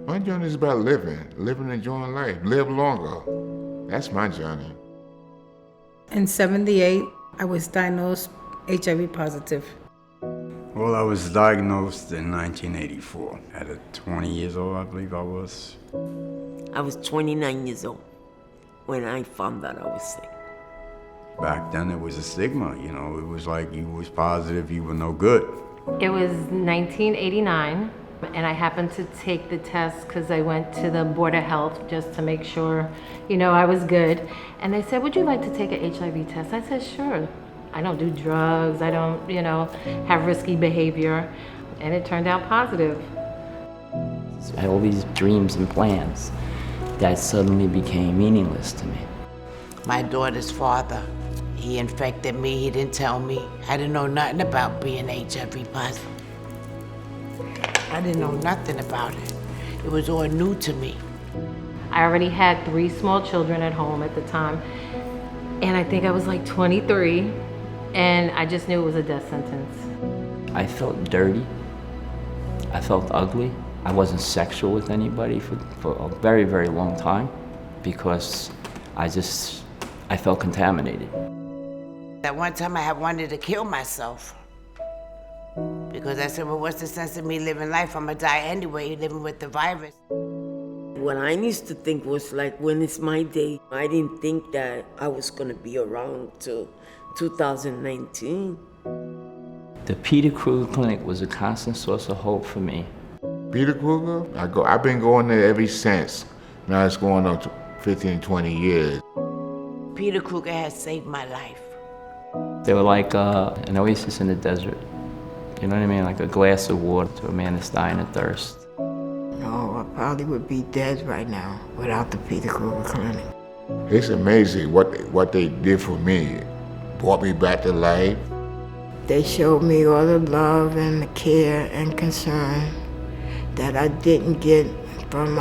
My journey is about living, enjoying life, live longer. That's my journey. In 78, I was diagnosed HIV positive. Well, I was diagnosed in 1984. At 20 years old, I believe I was. I was 29 years old when I found out I was sick. Back then, it was a stigma, It was like you was positive, you were no good. It was 1989, and I happened to take the test because I went to the Board of Health just to make sure, I was good. And they said, would you like to take an HIV test? I said, sure. I don't do drugs. I don't, have risky behavior. And it turned out positive. I had all these dreams and plans that suddenly became meaningless to me. My daughter's father, he infected me. He didn't tell me. I didn't know nothing about being HIV positive. I didn't know nothing about it. It was all new to me. I already had 3 small children at home at the time. And I think I was like 23. And I just knew it was a death sentence. I felt dirty. I felt ugly. I wasn't sexual with anybody for a very, very long time because I felt contaminated. At one time I had wanted to kill myself because I said, well, what's the sense of me living life? I'm gonna die anyway, living with the virus. What I used to think was like, when it's my day, I didn't think that I was gonna be around till 2019. The Peter Krueger Clinic was a constant source of hope for me. Peter Krueger, I've been going there ever since. Now it's going on to 15, 20 years. Peter Krueger has saved my life. They were like an oasis in the desert. You know what I mean? Like a glass of water to a man that's dying of thirst. No, I probably would be dead right now without the Peter Krueger Clinic. It's amazing what they did for me. Brought me back to life. They showed me all the love and the care and concern that I didn't get from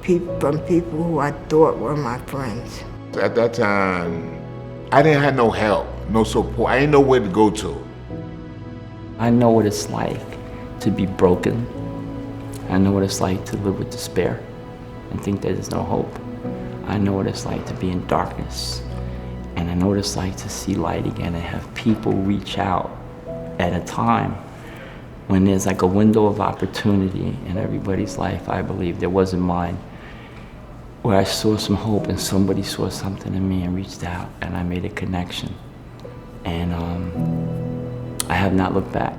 people who I thought were my friends. At that time, I didn't have no help, no support. I didn't know where to go to. I know what it's like to be broken. I know what it's like to live with despair and think that there's no hope. I know what it's like to be in darkness. And I know what it's like to see light again and have people reach out at a time when there's like a window of opportunity in everybody's life. I believe there was in mine, where I saw some hope and somebody saw something in me and reached out and I made a connection. And I have not looked back.